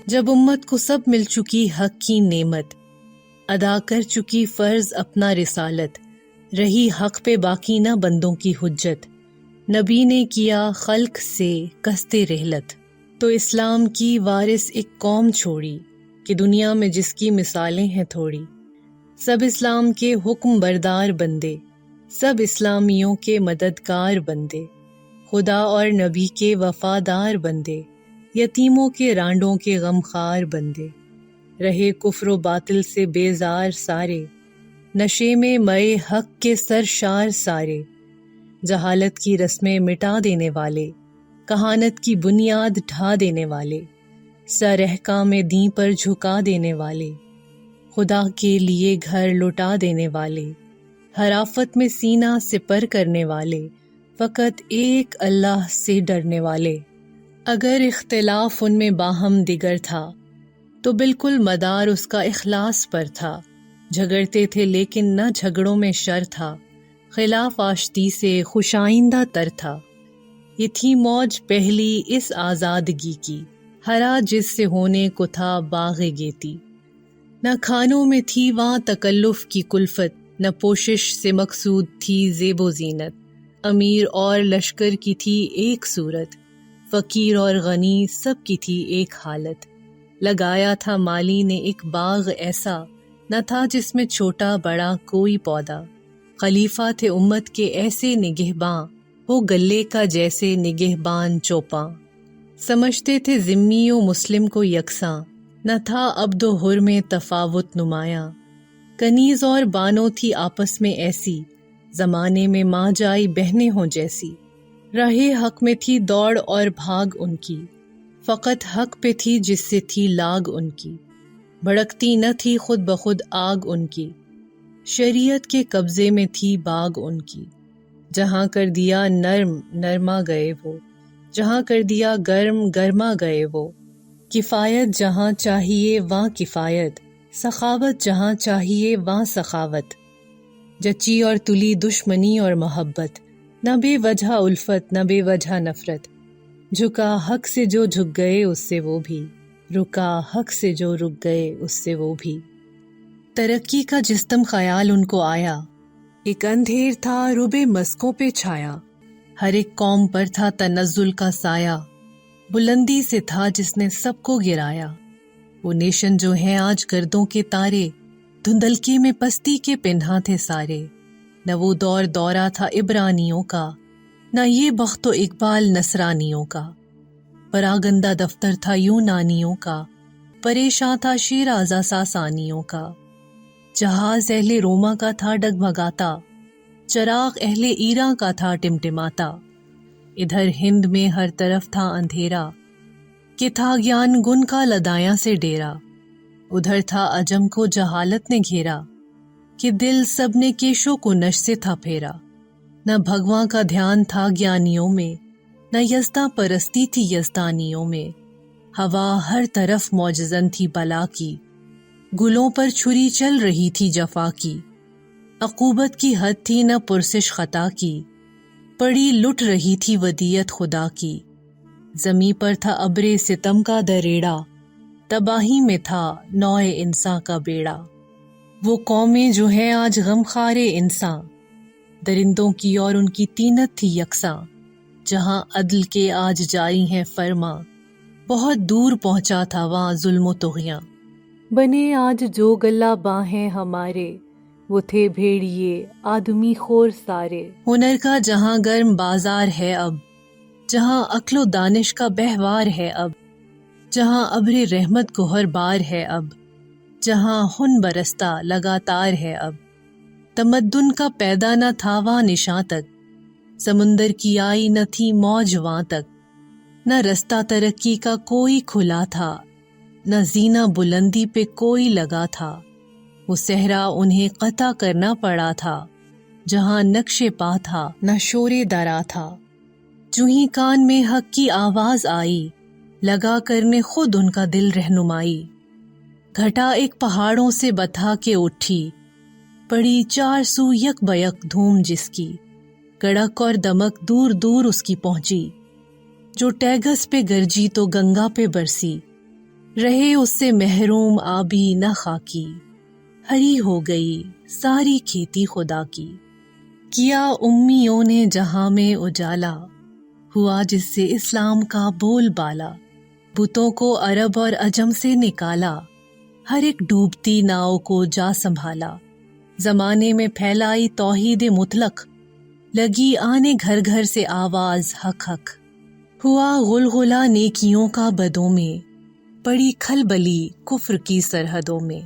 جب امت کو سب مل چکی حق کی نعمت، ادا کر چکی فرض اپنا رسالت، رہی حق پہ باقی نہ بندوں کی حجت، نبی نے کیا خلق سے قصد رحلت، تو اسلام کی وارث ایک قوم چھوڑی کہ دنیا میں جس کی مثالیں ہیں تھوڑی۔ سب اسلام کے حکم بردار بندے، سب اسلامیوں کے مددگار بندے، خدا اور نبی کے وفادار بندے، یتیموں کے رانڈوں کے غمخوار بندے، رہے کفر و باطل سے بیزار سارے، نشے میں مئے حق کے سرشار سارے، جہالت کی رسمیں مٹا دینے والے، کہانت کی بنیاد ڈھا دینے والے، سر احکام دین پر جھکا دینے والے، خدا کے لیے گھر لٹا دینے والے، ہر آفت میں سینہ سپر کرنے والے، فقط ایک اللہ سے ڈرنے والے۔ اگر اختلاف ان میں باہم دیگر تھا تو بالکل مدار اس کا اخلاص پر تھا، جھگڑتے تھے لیکن نہ جھگڑوں میں شر تھا، خلاف آشتی سے خوش آئندہ تر تھا۔ یہ تھی موج پہلی اس آزادگی کی، ہرا جس سے ہونے کو تھا باغ گیتی۔ نہ کھانوں میں تھی وہاں تکلف کی کلفت، نہ پوشش سے مقصود تھی زیب و زینت، امیر اور لشکر کی تھی ایک صورت، فقیر اور غنی سب کی تھی ایک حالت۔ لگایا تھا مالی نے ایک باغ ایسا، نہ تھا جس میں چھوٹا بڑا کوئی پودا، خلیفہ تھے امت کے ایسے نگہباں، ہو گلے کا جیسے نگہبان چوپاں۔ سمجھتے تھے ذمی و مسلم کو یکساں، نہ تھا عبد و حر میں تفاوت نمایاں، کنیز اور بانو تھی آپس میں ایسی، زمانے میں ماں جائی بہنیں ہوں جیسی۔ راہ حق میں تھی دوڑ اور بھاگ ان کی، فقط حق پہ تھی جس سے تھی لاگ ان کی، بھڑکتی نہ تھی خود بخود آگ ان کی، شریعت کے قبضے میں تھی باغ ان کی۔ جہاں کر دیا نرم نرما گئے وہ، جہاں کر دیا گرم گرما گئے وہ، کفایت جہاں چاہیے وہاں کفایت، سخاوت جہاں چاہیے وہاں سخاوت، جچی اور تلی دشمنی اور محبت، نہ بے وجہ الفت نہ بے وجہ نفرت، جھکا حق سے جو جھک گئے اس سے وہ بھی، رکا حق سے جو رک گئے اس سے وہ بھی۔ ترقی کا جستم خیال ان کو آیا، ایک اندھیر تھا ربے مسکوں پہ چھایا، ہر ایک قوم پر تھا تنزل کا سایہ، بلندی سے تھا جس نے سب کو گرایا۔ وہ نیشن جو ہیں آج گردوں کے تارے، دھندلکے میں پستی کے پنہاں تھے سارے، نہ وہ دور دورہ تھا عبرانیوں کا، نہ یہ بخت و اقبال نصرانیوں کا، پراگندہ دفتر تھا یونانیوں کا، پریشاں تھا شیرازہ ساسانیوں کا، جہاز اہل روما کا تھا ڈگمگاتا، چراغ اہل ایران کا تھا ٹمٹماتا، ادھر ہند میں ہر طرف تھا اندھیرا، کہ تھا گیان گن کا لدایاں سے ڈیرا، ادھر تھا عجم کو جہالت نے گھیرا، کہ دل سب نے کیشو کو نش سے تھا پھیرا، نہ بھگواں کا دھیان تھا گیانیوں میں، نہ یزداں پرستی تھی یزدانیوں میں، ہوا ہر طرف معجزن تھی بلا کی، گلوں پر چھری چل رہی تھی جفا کی، عقوبت کی حد تھی نہ پرسش خطا کی، پڑی لٹ رہی تھی ودیعت خدا کی، زمیں پر تھا ابر ستم کا دریڑا، تباہی میں تھا نوع انساں کا بیڑا۔ وہ قومیں جو ہیں آج غم خارے انساں، درندوں کی اور ان کی طینت تھی یکساں، جہاں عدل کے آج جاری ہیں فرما، بہت دور پہنچا تھا وہاں ظلم و طغیاں۔ بنے آج جو گلہ باہیں ہمارے، وہ تھے بھیڑیے آدمی خور سارے۔ ہنر کا جہاں گرم بازار ہے اب، جہاں عقل و دانش کا بہوار ہے اب، جہاں ابر رحمت گہر بار ہے اب، جہاں خون برستا لگاتار ہے اب، تمدن کا پیدا نہ تھا وہاں نشاں تک، سمندر کی آئی نہ تھی موج وہاں تک، نہ رستہ ترقی کا کوئی کھلا تھا، نہ زینہ بلندی پہ کوئی لگا تھا، وہ صحرا انہیں قطع کرنا پڑا تھا، جہاں نقش پا تھا نہ شور درا تھا، جو ہی کان میں حق کی آواز آئی، لگا کرنے خود ان کا دل رہنمائی، گھٹا ایک پہاڑوں سے بتھا کے اٹھی، پڑی چار سو یک بیک دھوم جس کی، کڑک اور دمک دور دور اس کی پہنچی، جو ٹیگس پہ گرجی تو گنگا پہ برسی، رہے اس سے محروم آبی نہ خاکی، ہری ہو گئی ساری کھیتی خدا کی۔ کیا امیوں نے جہاں میں اجالا، ہوا جس سے اسلام کا بول بالا۔ بتوں کو عرب اور عجم سے نکالا، ہر ایک ڈوبتی ناؤ کو جا سنبھالا۔ زمانے میں پھیلائی توحید مطلق، لگی آنے گھر گھر سے آواز حق حق۔ ہوا غلغلہ نیکیوں کا بدوں میں، پڑی کھلبلی کفر کی سرحدوں میں۔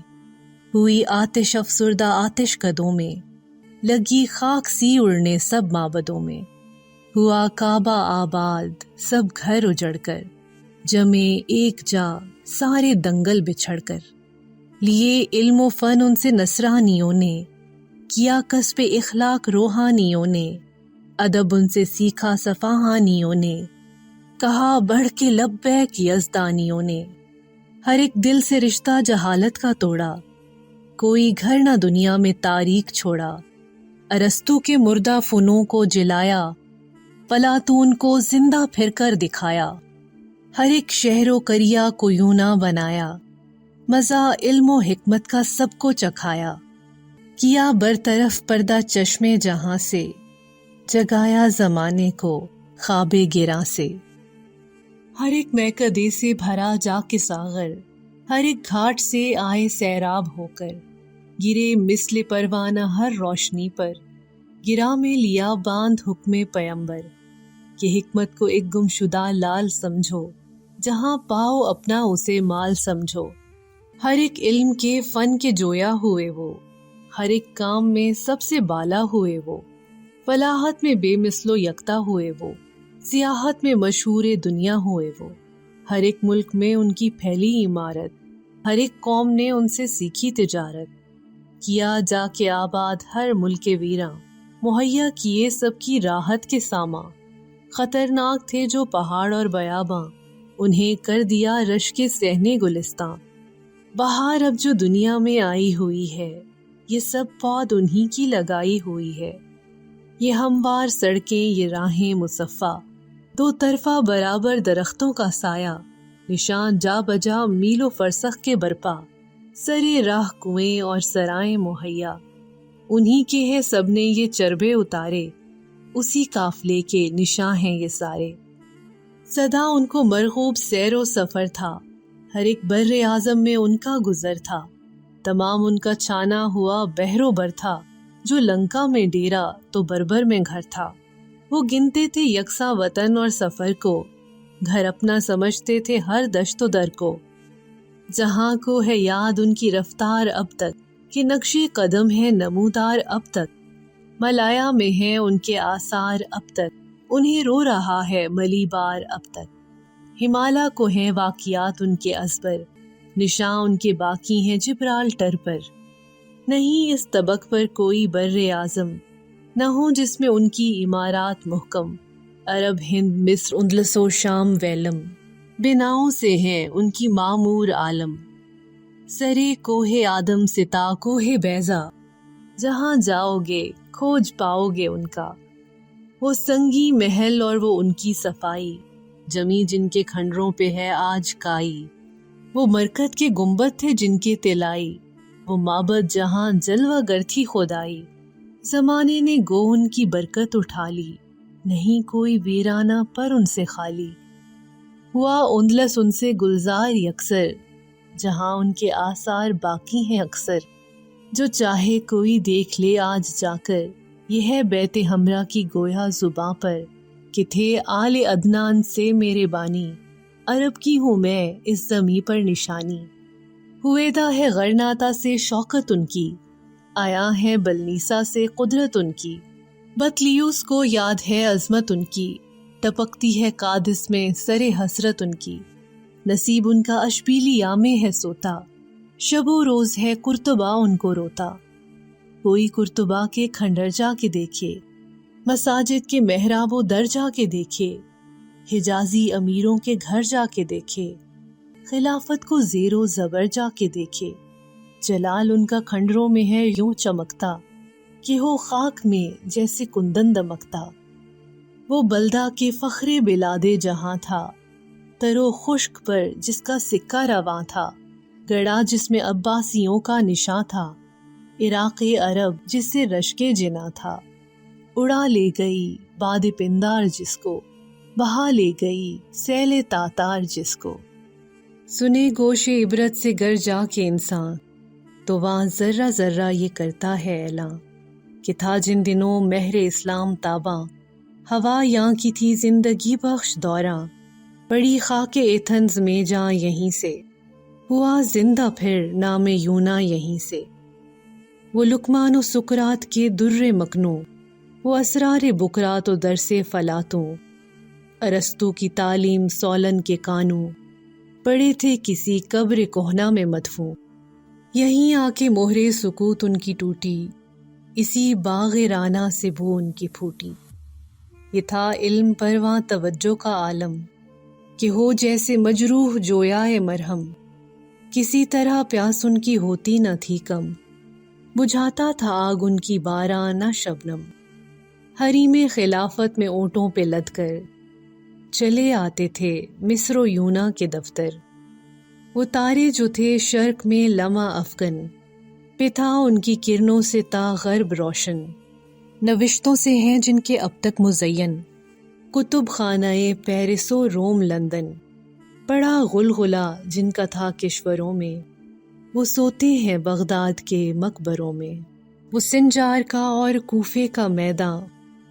ہوئی آتش افسردہ آتش قدوں میں، لگی خاک سی اڑنے سب معبدوں میں۔ ہوا کعبہ آباد سب گھر اجڑ کر، جمے ایک جا سارے دنگل بچھڑ کر۔ لیے علم و فن ان سے نصرانیوں نے، کیا کسب اخلاق روحانیوں نے۔ ادب ان سے سیکھا صفحانیوں نے، کہا بڑھ کے لبیک یزدانیوں نے۔ ہر ایک دل سے رشتہ جہالت کا توڑا، کوئی گھر نہ دنیا میں تاریک چھوڑا۔ ارسطو کے مردہ فنوں کو جلایا، پلاتون کو زندہ پھر کر دکھایا۔ ہر ایک شہر و قریہ کو یوں نہ بنایا، مزہ علم و حکمت کا سب کو چکھایا۔ کیا برطرف پردہ چشمے جہاں سے، جگایا زمانے کو خواب گراں سے۔ ہر ایک میکدے سے بھرا جا کے ساغر، ہر ایک گھاٹ سے آئے سیراب ہو کر۔ گرے مثل پروانہ ہر روشنی پر، گرا میں لیا باندھ حکم پیمبر۔ کہ حکمت کو ایک گمشدہ لال سمجھو، جہاں پاؤ اپنا اسے مال سمجھو۔ ہر ایک علم کے فن کے جویا ہوئے وہ، ہر ایک کام میں سب سے بالا ہوئے وہ۔ فلاحت میں بے مثل و یکتا ہوئے وہ، سیاحت میں مشہور دنیا ہوئے وہ۔ ہر ایک ملک میں ان کی پھیلی عمارت، ہر ایک قوم نے ان سے سیکھی تجارت۔ کیا جا کے آباد ہر ملک ویراں، مہیا کیے سب کی راحت کے سامان۔ خطرناک تھے جو پہاڑ اور بیاباں، انہیں کر دیا رش کے صحنے گلستاں۔ بہار اب جو دنیا میں آئی ہوئی ہے، یہ سب پود انہی کی لگائی ہوئی ہے۔ یہ ہموار سڑکیں یہ راہیں مصفہ، دو طرفہ برابر درختوں کا سایہ۔ نشان جا بجا میل و فرسخ کے برپا، سرے راہ کنویں اور سرائیں مہیا۔ انہی کے ہے سب نے یہ چربے اتارے، اسی قافلے کے نشاں ہیں یہ سارے۔ سدا ان کو مرغوب سیر و سفر تھا، ہر ایک بر اعظم میں ان کا گزر تھا۔ تمام ان کا چھانا ہوا بحر و بر تھا، جو لنکا میں ڈیرا تو بربر میں گھر تھا۔ وہ گنتے تھے یکساں وطن اور سفر کو، گھر اپنا سمجھتے تھے ہر دشت و در کو۔ جہاں کو ہے یاد ان کی رفتار اب تک، کہ نقش قدم ہے نمودار اب تک۔ ملایا میں ہیں ان کے آثار اب تک، انہیں رو رہا ہے ملی بار اب تک۔ ہمالا کو ہیں واقعات ان کے ازبر، نشاں ان کے باقی ہیں جبرالٹر پر۔ نہیں اس طبق پر کوئی بر اعظم، نہ ہو جس میں ان کی عمارات محکم۔ عرب ہند مصر اندلس و شام ویلم، بناؤں سے ہیں ان کی معمور عالم۔ سرے کوہ آدم ستا کوہ بیضا، جہاں جاؤ گے کھوج پاؤ گے ان کا۔ وہ سنگی محل اور وہ ان کی صفائی، جمی جن کے کھنڈروں پہ ہے آج کائی۔ وہ مرکت کے گنبد تھے جن کے طلائی، وہ معبد جہاں جلوہ گر تھی خدائی۔ زمانے نے گو ان کی برکت اٹھا لی، نہیں کوئی ویرانہ پر ان سے خالی۔ ہوا اندلس ان سے گلزار یکسر، جہاں ان کے آثار باقی ہیں اکثر۔ جو چاہے کوئی دیکھ لے آج جا کر، یہ ہے بیت ہمراہ کی گویا زباں پر، کہ تھے آل عدنان سے میرے بانی، عرب کی ہوں میں اس زمیں پر نشانی۔ ہویدا ہے غرناطہ سے شوکت ان کی، آیا ہے بلنیسا سے قدرت ان کی۔ بطلیوس کو یاد ہے عظمت ان کی، ٹپکتی ہے قادس میں سر حسرت ان کی۔ نصیب ان کا اشبیلیہ میں ہے سوتا، شب و روز ہے قرطبہ ان کو روتا۔ کوئی قرطبہ کے کھنڈر جا کے دیکھے، مساجد کے محراب و در جا کے دیکھے، حجازی امیروں کے گھر جا کے دیکھے، خلافت کو زیر و زبر جا کے دیکھے۔ جلال ان کا کھنڈروں میں ہے یوں چمکتا، کہ ہو خاک میں جیسے کندن دمکتا۔ وہ بلدہ کے فخر بلاد جہاں تھا، تر و خشک پر جس کا سکہ رواں تھا، گڑا جس میں عباسیوں کا نشاں تھا، عراق عرب جس سے رشک جنا تھا، اڑا لے گئی باد پندار جس کو، بہا لے گئی سیل تاتار جس کو۔ سنے گوش عبرت سے گر جا کے انسان، تو وہاں ذرہ ذرہ یہ کرتا ہے اعلان کہ تھا جن دنوں مہر اسلام تاباں، ہوا یہاں کی تھی زندگی بخش دوراں، پڑی خاک ایتھنز میں جاں یہیں سے، ہوا زندہ پھر نام یونا یہیں سے۔ وہ لقمان و سکرات کے در مکنوں، وہ اسرار بکرات و درس فلاطوں، ارسطو کی تعلیم سولن کے کانوں، پڑے تھے کسی قبر کہنا میں مدفون۔ یہیں آ کے مہر سکوت ان کی ٹوٹی، اسی باغ رانا سے بو ان کی پھوٹی۔ یہ تھا علم پرواں توجہ کا عالم، کہ ہو جیسے مجروح جویائے مرہم، کسی طرح پیاس ان کی ہوتی نہ تھی کم، بجھاتا تھا آگ ان کی بارہ نہ شبنم۔ حریم خلافت میں اونٹوں پہ لد کر چلے آتے تھے مصر و یونا کے دفتر، وہ تارے جو تھے شرق میں لمع افغن، پہ تھا ان کی کرنوں سے تا غرب روشن۔ نوشتوں سے ہیں جن کے اب تک مزین، کتب خانہ پیرس و روم لندن، پڑا غلغلہ جن کا تھا کشوروں میں، وہ سوتے ہیں بغداد کے مقبروں میں۔ وہ سنجار کا اور کوفے کا میداں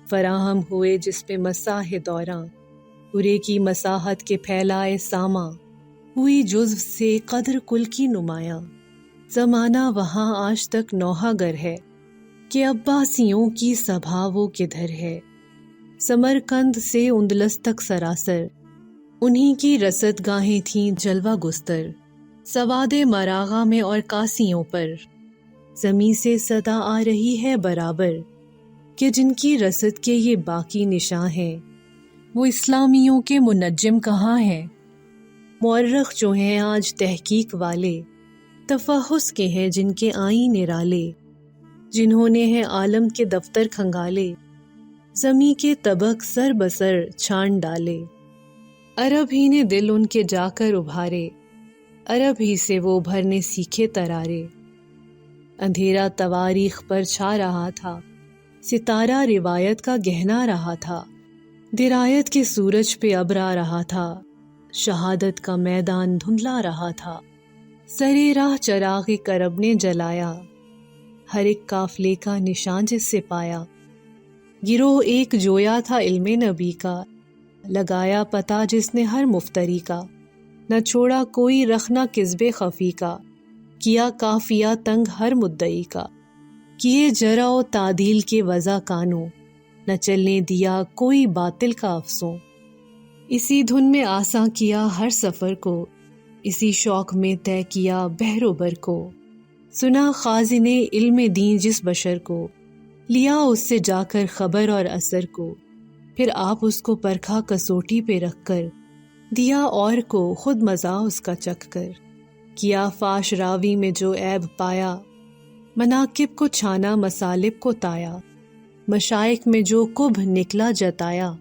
فراہم ہوئے جس پہ مساح دوراں، پورے کی مساحت کے پھیلائے ساماں، ہوئی جزو سے قدر کل کی نمایاں۔ زمانہ وہاں آج تک نوحہ گر ہے، کہ عباسیوں کی سبھا وہ کدھر ہے۔ سمرقند سے اندلس تک سراسر انہی کی رصد گاہیں تھیں جلوہ گستر، سواد مراغہ میں اور کاسیوں پر زمیں سے صدا آ رہی ہے برابر، کہ جن کی رصد کے یہ باقی نشاں ہیں، وہ اسلامیوں کے منجم کہاں ہیں؟ مورخ جو ہیں آج تحقیق والے، تفحص کے ہیں جن کے آئین نرالے، جنہوں نے ہیں عالم کے دفتر کھنگالے، زمیں کے طبق سر بسر چھان ڈالے۔ عرب ہی نے دل ان کے جا کر ابھارے، عرب ہی سے وہ ابھرنے سیکھے ترارے۔ اندھیرا تواریخ پر چھا رہا تھا، ستارہ روایت کا گہنا رہا تھا، درایت کے سورج پہ ابر آ رہا تھا، شہادت کا میدان دھندلا رہا تھا، سرے راہ چراغ کرب نے جلایا، ہر ایک قافلے کا نشان جس سے پایا۔ گروہ ایک جویا تھا علم نبی کا، لگایا پتہ جس نے ہر مفتری کا، نہ چھوڑا کوئی رخنہ کذب خفی کا، کیا قافیہ تنگ ہر مدعی کا، کیے جرح و تعدیل کے وضع کانوں، نہ چلنے دیا کوئی باطل کا افسوں۔ اسی دھن میں آساں کیا ہر سفر کو، اسی شوق میں طے کیا بحر و بر کو، سنا خازن علم دین جس بشر کو، لیا اس سے جا کر خبر اور اثر کو، پھر آپ اس کو پرکھا کسوٹی پہ رکھ کر، دیا اور کو خود مزہ اس کا چکھ کر، کیا فاش راوی میں جو عیب پایا، مناقب کو چھانا مسالب کو تایا، مشائخ میں جو کبھ نکلا جتایا،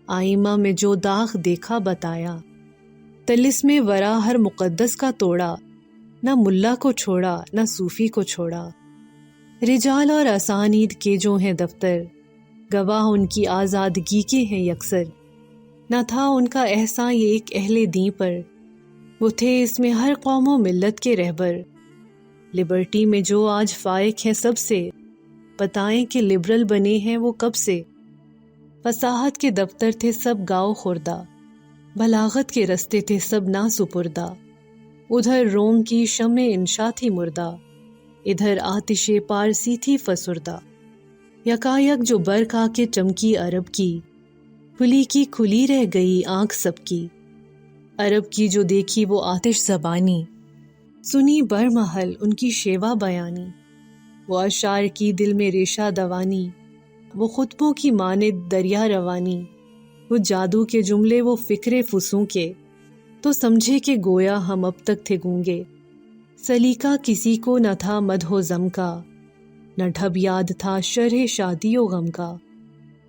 آئمہ میں جو داغ دیکھا بتایا، طلسم ورا ہر مقدس کا توڑا، نہ ملا کو چھوڑا نہ صوفی کو چھوڑا۔ رجال اور اسانید کے جو ہیں دفتر، گواہ ان کی آزادگی کے ہیں یکسر، نہ تھا ان کا احسان یہ ایک اہل دین پر، وہ تھے اس میں ہر قوم و ملت کے رہبر۔ لبرٹی میں جو آج فائق ہیں سب سے، بتائیں کہ لبرل بنے ہیں وہ کب سے۔ فصاحت کے دفتر تھے سب گاؤ خوردہ، بلاغت کے رستے تھے سب نا سپردہ، ادھر روم کی شمع انشا تھی مردہ، ادھر آتش پارسی تھی فسردہ۔ یکایک جو برق آ کے چمکی عرب کی، کھلی کی کھلی رہ گئی آنکھ سب کی۔ عرب کی جو دیکھی وہ آتش زبانی، سنی برمحل ان کی شیوا بیانی۔ وہ اشعار کی دل میں ریشہ دوانی، وہ خطبوں کی مانند دریا روانی۔ وہ جادو کے جملے وہ فکر فسوں کے، تو سمجھے کہ گویا ہم اب تک تھے گونگے۔ سلیقہ کسی کو نہ تھا مدح و ذم کا، نہ ڈھب یاد تھا شرح شادی و غم کا،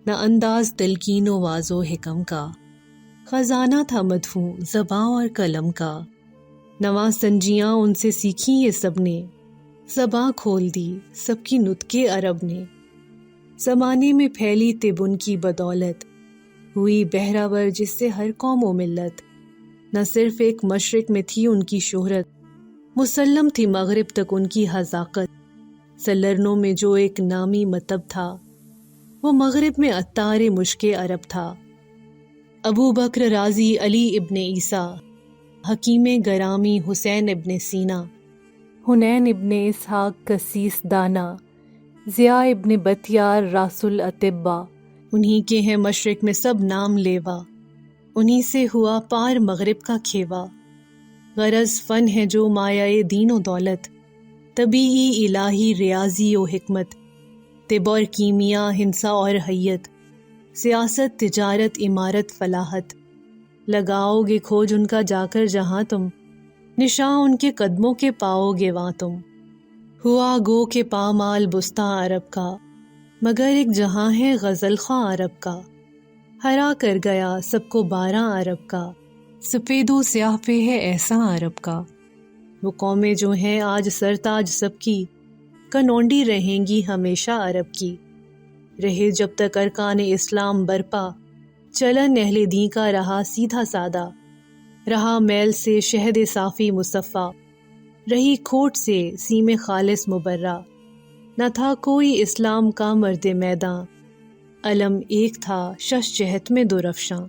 نہ انداز تلقین و واز و حکم کا۔ خزانہ تھا مدفوع زباں اور قلم کا، نواں سنجیاں ان سے سیکھی یہ سب نے، زباں کھول دی سب کی نطقِ عرب نے۔ زمانے میں پھیلی طب ان کی بدولت، ہوئی بہراور جس سے ہر قوم و ملت۔ نہ صرف ایک مشرق میں تھی ان کی شہرت، مسلم تھی مغرب تک ان کی حذاقت۔ سلرنوں میں جو ایک نامی مطب تھا، وہ مغرب میں عطار مشک عرب تھا۔ ابو بکر رازی علی ابن عیسیٰ، حکیم گرامی حسین ابن سینا، حنین ابن اسحاق قسیس دانا، ضیاء ابن بطیار راس الاطباء، انہی کے ہیں مشرق میں سب نام لیوا، انہی سے ہوا پار مغرب کا کھیوا۔ غرض فن ہے جو مایہ دین و دولت، طبیعی الہی ریاضی و حکمت، طب اور کیمیا ہندسہ اور حیت، سیاست تجارت عمارت فلاحت۔ لگاؤ گے کھوج ان کا جا کر جہاں تم، نشاں ان کے قدموں کے پاؤ گے وہاں تم۔ ہوا گو کے پامال بستاں عرب کا، مگر ایک جہاں ہے غزل خواں عرب کا۔ ہرا کر گیا سب کو باراں عرب کا، سفید و سیاہ پہ ہے احساں عرب کا۔ وہ قومیں جو ہیں آج سرتاج سب کی، کنونڈی رہیں گی ہمیشہ عرب کی۔ رہے جب تک ارکان اسلام برپا، چلن اہل دین کا رہا سیدھا سادہ۔ رہا میل سے شہد صافی مصفا، رہی کھوٹ سے سیم خالص مبرہ۔ نہ تھا کوئی اسلام کا مرد میداں، علم ایک تھا شش جہت میں درفشاں۔